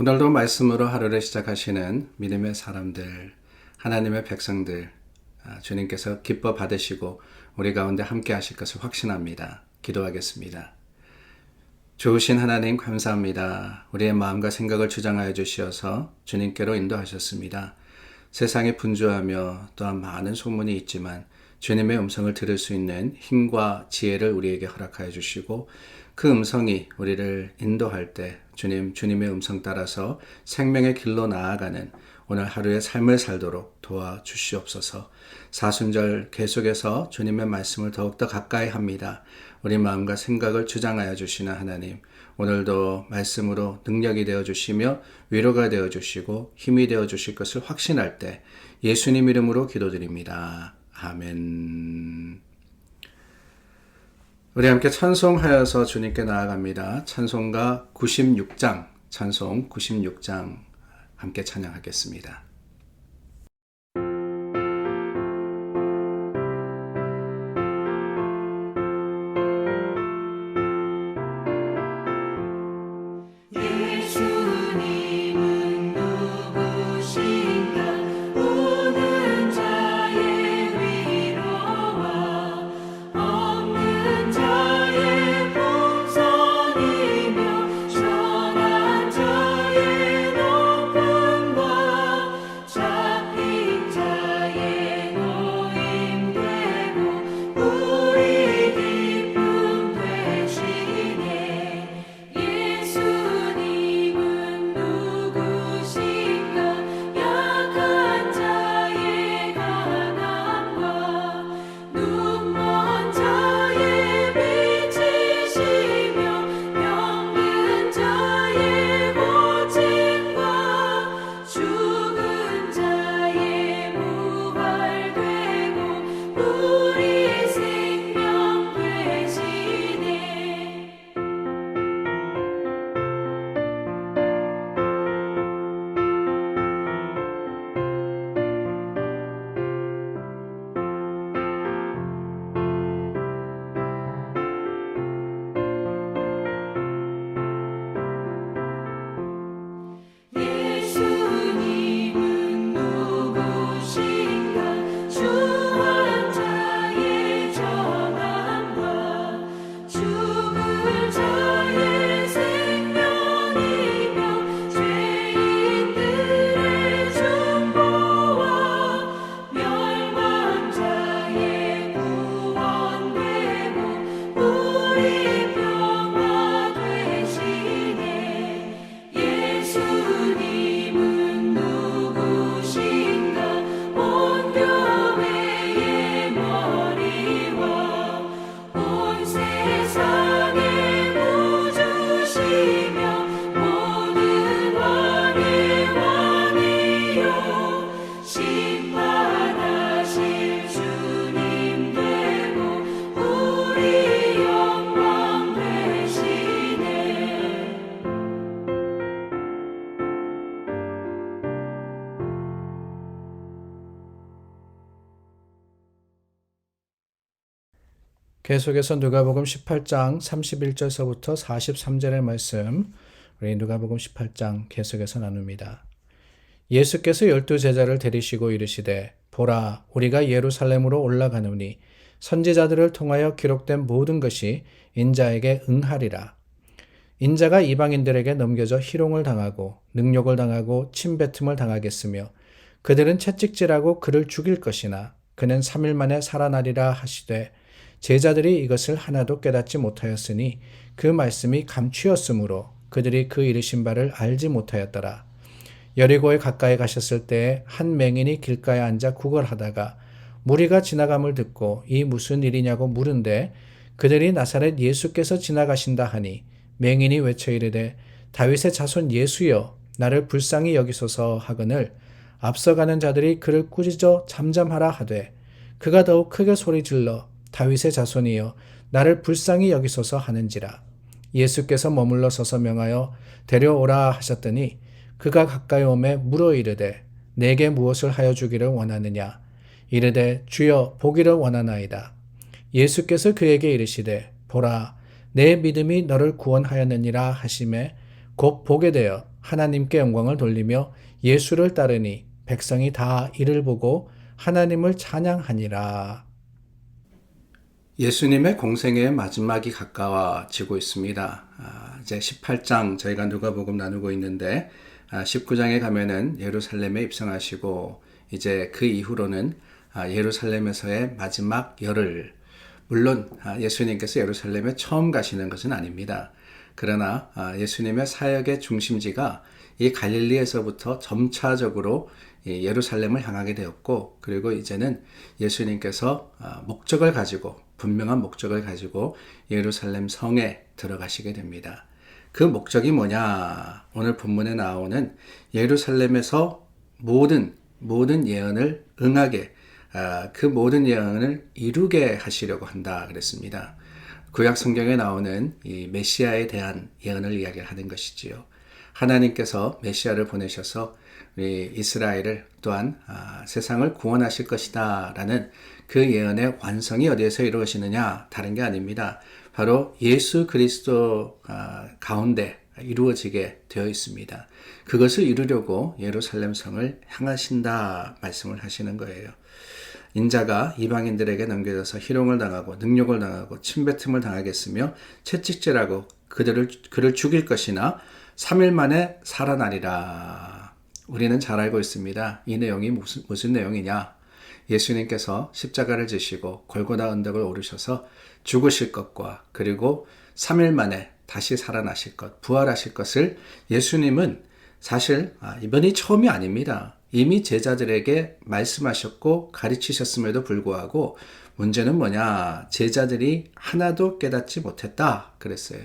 오늘도 말씀으로 하루를 시작하시는 믿음의 사람들, 하나님의 백성들, 주님께서 기뻐 받으시고 우리 가운데 함께 하실 것을 확신합니다. 기도하겠습니다. 좋으신 하나님 감사합니다. 우리의 마음과 생각을 주장하여 주시어서 주님께로 인도하셨습니다. 세상에 분주하며 또한 많은 소문이 있지만 주님의 음성을 들을 수 있는 힘과 지혜를 우리에게 허락하여 주시고 그 음성이 우리를 인도할 때 주님의 음성 따라서 생명의 길로 나아가는 오늘 하루의 삶을 살도록 도와주시옵소서. 사순절 계속해서 주님의 말씀을 더욱더 가까이 합니다. 우리 마음과 생각을 주장하여 주시는 하나님, 오늘도 말씀으로 능력이 되어 주시며 위로가 되어 주시고 힘이 되어 주실 것을 확신할 때 예수님 이름으로 기도드립니다. 아멘. 우리 함께 찬송하여서 주님께 나아갑니다. 찬송가 96장, 찬송 96장 함께 찬양하겠습니다. 계속해서 누가복음 18장 31절서부터 43절의 말씀, 우리 누가복음 18장 계속해서 나눕니다. 예수께서 12제자를 데리시고 이르시되 보라, 우리가 예루살렘으로 올라가노니 선지자들을 통하여 기록된 모든 것이 인자에게 응하리라. 인자가 이방인들에게 넘겨져 희롱을 당하고 능욕을 당하고 침뱉음을 당하겠으며 그들은 채찍질하고 그를 죽일 것이나 그는 3일 만에 살아나리라 하시되 제자들이 이것을 하나도 깨닫지 못하였으니 그 말씀이 감추었으므로 그들이 그 이르신 바를 알지 못하였더라. 여리고에 가까이 가셨을 때에 한 맹인이 길가에 앉아 구걸하다가 무리가 지나감을 듣고 이 무슨 일이냐고 물은데 그들이 나사렛 예수께서 지나가신다 하니 맹인이 외쳐 이르되 다윗의 자손 예수여 나를 불쌍히 여기소서 하거늘 앞서가는 자들이 그를 꾸짖어 잠잠하라 하되 그가 더욱 크게 소리질러 다윗의 자손이여 나를 불쌍히 여기소서 하는지라. 예수께서 머물러 서서 명하여 데려오라 하셨더니 그가 가까이 오매 물어 이르되 내게 무엇을 하여 주기를 원하느냐. 이르되 주여 보기를 원하나이다. 예수께서 그에게 이르시되 보라 내 믿음이 너를 구원하였느니라 하시매 곧 보게 되어 하나님께 영광을 돌리며 예수를 따르니 백성이 다 이를 보고 하나님을 찬양하니라. 예수님의 공생의 마지막이 가까워지고 있습니다. 이제 18장 저희가 누가복음 나누고 있는데 19장에 가면은 예루살렘에 입성하시고 이제 그 이후로는 예루살렘에서의 마지막 열흘, 물론 예수님께서 예루살렘에 처음 가시는 것은 아닙니다. 그러나 예수님의 사역의 중심지가 이 갈릴리에서부터 점차적으로 예루살렘을 향하게 되었고, 그리고 이제는 예수님께서 목적을 가지고, 분명한 목적을 가지고 예루살렘 성에 들어가시게 됩니다. 그 목적이 뭐냐? 오늘 본문에 나오는 예루살렘에서 모든 예언을 응하게, 그 모든 예언을 이루게 하시려고 한다 그랬습니다. 구약 성경에 나오는 이 메시아에 대한 예언을 이야기하는 것이지요. 하나님께서 메시아를 보내셔서 우리 이스라엘을 또한 세상을 구원하실 것이다 라는 그 예언의 완성이 어디에서 이루어지느냐? 다른 게 아닙니다. 바로 예수 그리스도 가운데 이루어지게 되어 있습니다. 그것을 이루려고 예루살렘 성을 향하신다 말씀을 하시는 거예요. 인자가 이방인들에게 넘겨져서 희롱을 당하고 능욕을 당하고 침뱉음을 당하겠으며 채찍질하고 그를 죽일 것이나 3일 만에 살아나리라. 우리는 잘 알고 있습니다. 이 내용이 무슨 내용이냐? 예수님께서 십자가를 지시고 골고다 언덕을 오르셔서 죽으실 것과 그리고 3일 만에 다시 살아나실 것, 부활하실 것을 예수님은 사실 이번이 처음이 아닙니다. 이미 제자들에게 말씀하셨고 가르치셨음에도 불구하고 문제는 뭐냐? 제자들이 하나도 깨닫지 못했다 그랬어요.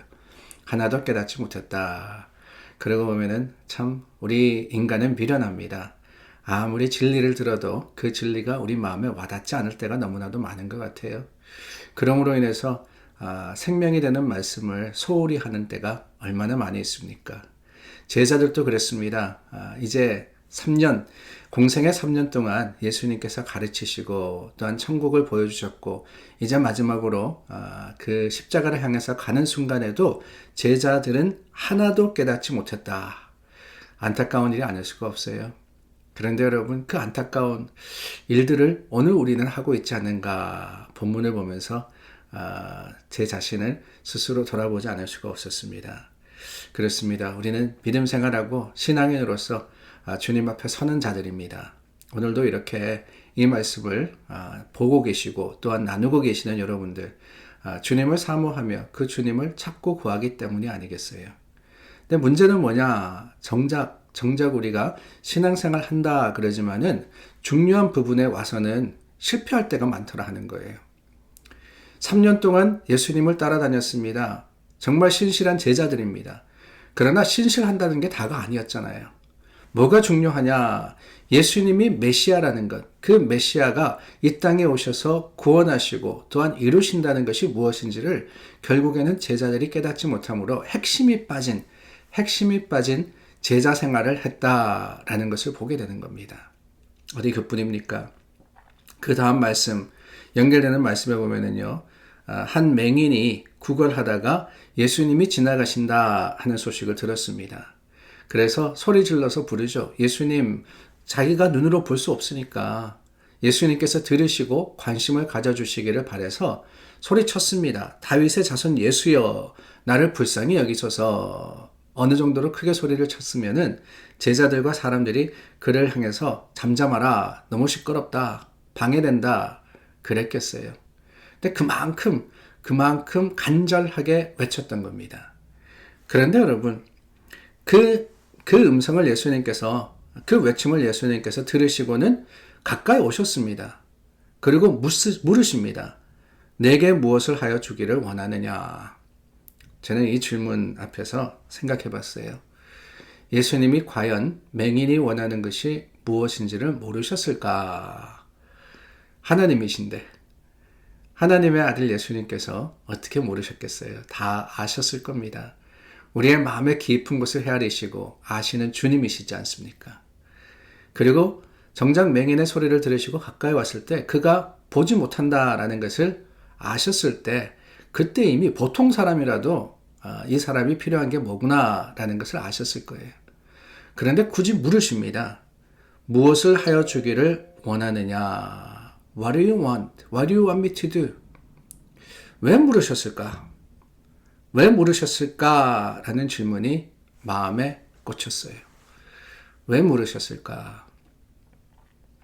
하나도 깨닫지 못했다. 그러고 보면은 참 우리 인간은 미련합니다. 아무리 진리를 들어도 그 진리가 우리 마음에 와닿지 않을 때가 너무나도 많은 것 같아요. 그러므로 인해서 생명이 되는 말씀을 소홀히 하는 때가 얼마나 많이 있습니까? 제자들도 그랬습니다. 이제 3년, 공생의 3년 동안 예수님께서 가르치시고 또한 천국을 보여주셨고 이제 마지막으로 그 십자가를 향해서 가는 순간에도 제자들은 하나도 깨닫지 못했다. 안타까운 일이 아닐 수가 없어요. 그런데 여러분, 그 안타까운 일들을 오늘 우리는 하고 있지 않는가 본문을 보면서 제 자신을 스스로 돌아보지 않을 수가 없었습니다. 그렇습니다. 우리는 믿음 생활하고 신앙인으로서 주님 앞에 서는 자들입니다. 오늘도 이렇게 이 말씀을 보고 계시고 또한 나누고 계시는 여러분들, 주님을 사모하며 그 주님을 찾고 구하기 때문이 아니겠어요. 근데 문제는 뭐냐? 정작 우리가 신앙생활 한다 그러지만은 중요한 부분에 와서는 실패할 때가 많더라 하는 거예요. 3년 동안 예수님을 따라다녔습니다. 정말 신실한 제자들입니다. 그러나 신실한다는 게 다가 아니었잖아요. 뭐가 중요하냐? 예수님이 메시아라는 것, 그 메시아가 이 땅에 오셔서 구원하시고 또한 이루신다는 것이 무엇인지를 결국에는 제자들이 깨닫지 못함으로 핵심이 빠진 제자 생활을 했다라는 것을 보게 되는 겁니다. 어디 그뿐입니까? 그 다음 말씀, 연결되는 말씀에 보면은요, 한 맹인이 구걸하다가 예수님이 지나가신다 하는 소식을 들었습니다. 그래서 소리 질러서 부르죠. 예수님, 자기가 눈으로 볼 수 없으니까 예수님께서 들으시고 관심을 가져주시기를 바라서 소리쳤습니다. 다윗의 자손 예수여, 나를 불쌍히 여기소서. 어느 정도로 크게 소리를 쳤으면은 제자들과 사람들이 그를 향해서 잠잠하라, 너무 시끄럽다, 방해된다 그랬겠어요. 근데 그만큼 간절하게 외쳤던 겁니다. 그런데 여러분, 그 음성을 예수님께서, 그 외침을 예수님께서 들으시고는 가까이 오셨습니다. 그리고 물으십니다. 내게 무엇을 하여 주기를 원하느냐? 저는 이 질문 앞에서 생각해 봤어요. 예수님이 과연 맹인이 원하는 것이 무엇인지를 모르셨을까? 하나님이신데, 하나님의 아들 예수님께서 어떻게 모르셨겠어요? 다 아셨을 겁니다. 우리의 마음의 깊은 곳을 헤아리시고 아시는 주님이시지 않습니까? 그리고 정작 맹인의 소리를 들으시고 가까이 왔을 때 그가 보지 못한다라는 것을 아셨을 때 그때 이미 보통 사람이라도 이 사람이 필요한 게 뭐구나라는 것을 아셨을 거예요. 그런데 굳이 물으십니다. 무엇을 하여 주기를 원하느냐? What do you want? What do you want me to do? 왜 물으셨을까? 왜 물으셨을까? 라는 질문이 마음에 꽂혔어요. 왜 물으셨을까?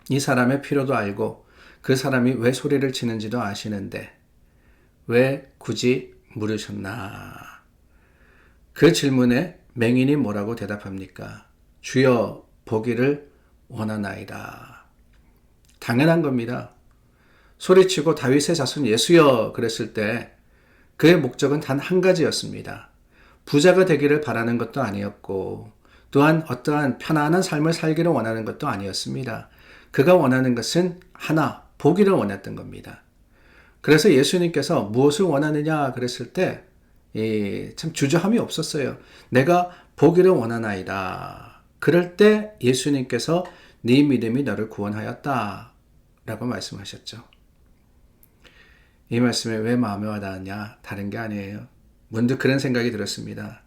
이 사람의 필요도 알고 그 사람이 왜 소리를 치는지도 아시는데 왜 굳이 물으셨나? 그 질문에 맹인이 뭐라고 대답합니까? 주여 보기를 원하나이다. 당연한 겁니다. 소리치고 다윗의 자손 예수여 그랬을 때 그의 목적은 단 한 가지였습니다. 부자가 되기를 바라는 것도 아니었고 또한 어떠한 편안한 삶을 살기를 원하는 것도 아니었습니다. 그가 원하는 것은 하나, 보기를 원했던 겁니다. 그래서 예수님께서 무엇을 원하느냐 그랬을 때 참 주저함이 없었어요. 내가 보기를 원하나이다. 그럴 때 예수님께서 네 믿음이 너를 구원하였다 라고 말씀하셨죠. 이 말씀에 왜 마음에 와닿았냐? 다른 게 아니에요. 문득 그런 생각이 들었습니다.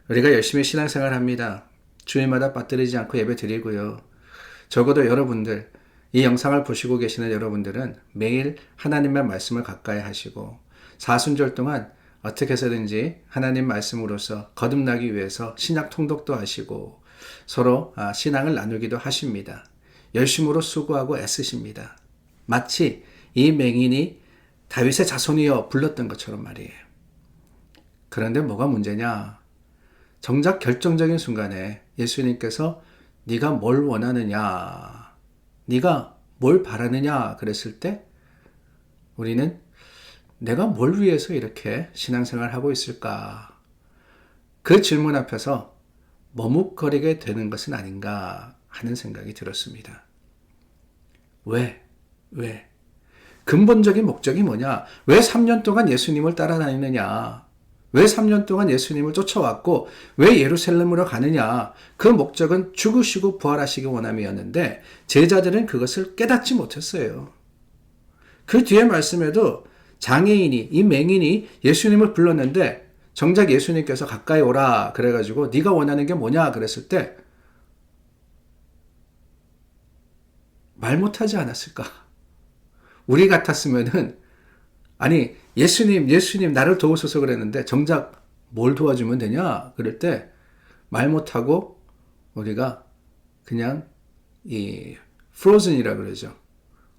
우리가 열심히 신앙생활 합니다. 주일마다 빠뜨리지 않고 예배 드리고요. 적어도 여러분들, 이 영상을 보시고 계시는 여러분들은 매일 하나님의 말씀을 가까이 하시고 사순절 동안 어떻게 해서든지 하나님 말씀으로서 거듭나기 위해서 신약 통독도 하시고 서로 신앙을 나누기도 하십니다. 열심으로 수고하고 애쓰십니다. 마치 이 맹인이 다윗의 자손이여 불렀던 것처럼 말이에요. 그런데 뭐가 문제냐? 정작 결정적인 순간에 예수님께서 네가 뭘 원하느냐? 네가 뭘 바라느냐? 그랬을 때 우리는 내가 뭘 위해서 이렇게 신앙생활을 하고 있을까? 그 질문 앞에서 머뭇거리게 되는 것은 아닌가 하는 생각이 들었습니다. 왜? 근본적인 목적이 뭐냐? 왜 3년 동안 예수님을 따라다니느냐? 왜 3년 동안 예수님을 쫓아왔고 왜 예루살렘으로 가느냐? 그 목적은 죽으시고 부활하시기 원함이었는데 제자들은 그것을 깨닫지 못했어요. 그 뒤에 말씀에도 장애인이, 이 맹인이 예수님을 불렀는데 정작 예수님께서 가까이 오라 그래가지고 네가 원하는 게 뭐냐 그랬을 때 말 못하지 않았을까? 우리 같았으면은 아니 예수님 나를 도우소서 그랬는데 정작 뭘 도와주면 되냐 그럴 때 말 못하고 우리가 그냥 이 frozen이라 그러죠.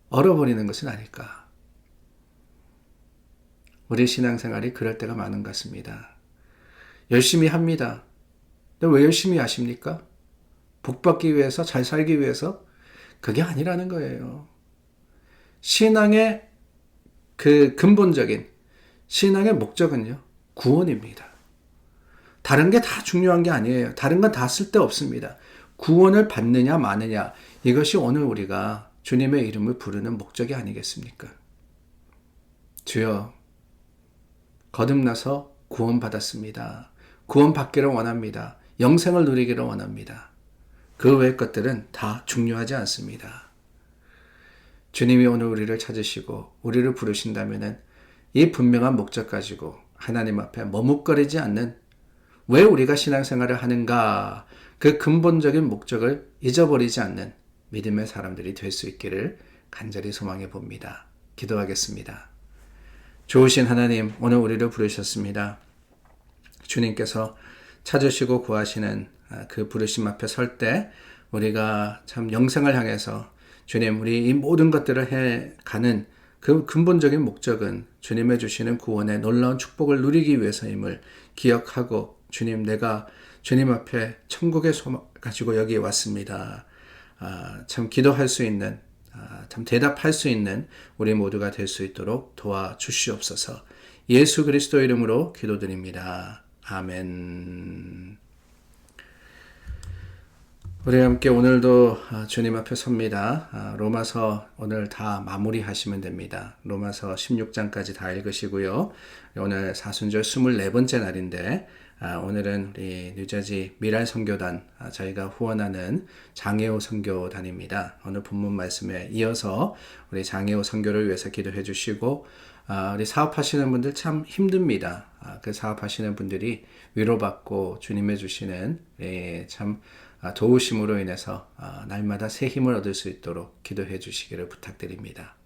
얼어버리는 것은 아닐까. 우리 신앙생활이 그럴 때가 많은 것 같습니다. 열심히 합니다. 근데 왜 열심히 하십니까? 복 받기 위해서, 잘 살기 위해서? 그게 아니라는 거예요. 신앙의 그 근본적인 신앙의 목적은요, 구원입니다. 다른 게 다 중요한 게 아니에요. 다른 건 다 쓸데없습니다. 구원을 받느냐 마느냐, 이것이 오늘 우리가 주님의 이름을 부르는 목적이 아니겠습니까? 주여, 거듭나서 구원받았습니다. 구원받기를 원합니다. 영생을 누리기를 원합니다. 그 외의 것들은 다 중요하지 않습니다. 주님이 오늘 우리를 찾으시고 우리를 부르신다면 이 분명한 목적 가지고 하나님 앞에 머뭇거리지 않는 왜 우리가 신앙생활을 하는가 그 근본적인 목적을 잊어버리지 않는 믿음의 사람들이 될 수 있기를 간절히 소망해 봅니다. 기도하겠습니다. 좋으신 하나님, 오늘 우리를 부르셨습니다. 주님께서 찾으시고 구하시는 그 부르심 앞에 설 때 우리가 참 영생을 향해서 주님, 우리 이 모든 것들을 해가는 그 근본적인 목적은 주님의 주시는 구원의 놀라운 축복을 누리기 위해서임을 기억하고 주님, 내가 주님 앞에 천국의 소망 가지고 여기에 왔습니다. 참 기도할 수 있는, 참 대답할 수 있는 우리 모두가 될 수 있도록 도와주시옵소서. 예수 그리스도 이름으로 기도드립니다. 아멘. 우리 함께 오늘도 주님 앞에 섭니다. 로마서 오늘 다 마무리하시면 됩니다. 로마서 16장까지 다 읽으시고요. 오늘 사순절 24번째 날인데 오늘은 우리 뉴저지 미랄 선교단 저희가 후원하는 장혜호 선교단입니다. 오늘 본문 말씀에 이어서 우리 장혜호 선교를 위해서 기도해 주시고 우리 사업하시는 분들 참 힘듭니다. 그 사업하시는 분들이 위로받고 주님의 주시는 참 도우심으로 인해서 날마다 새 힘을 얻을 수 있도록 기도해 주시기를 부탁드립니다.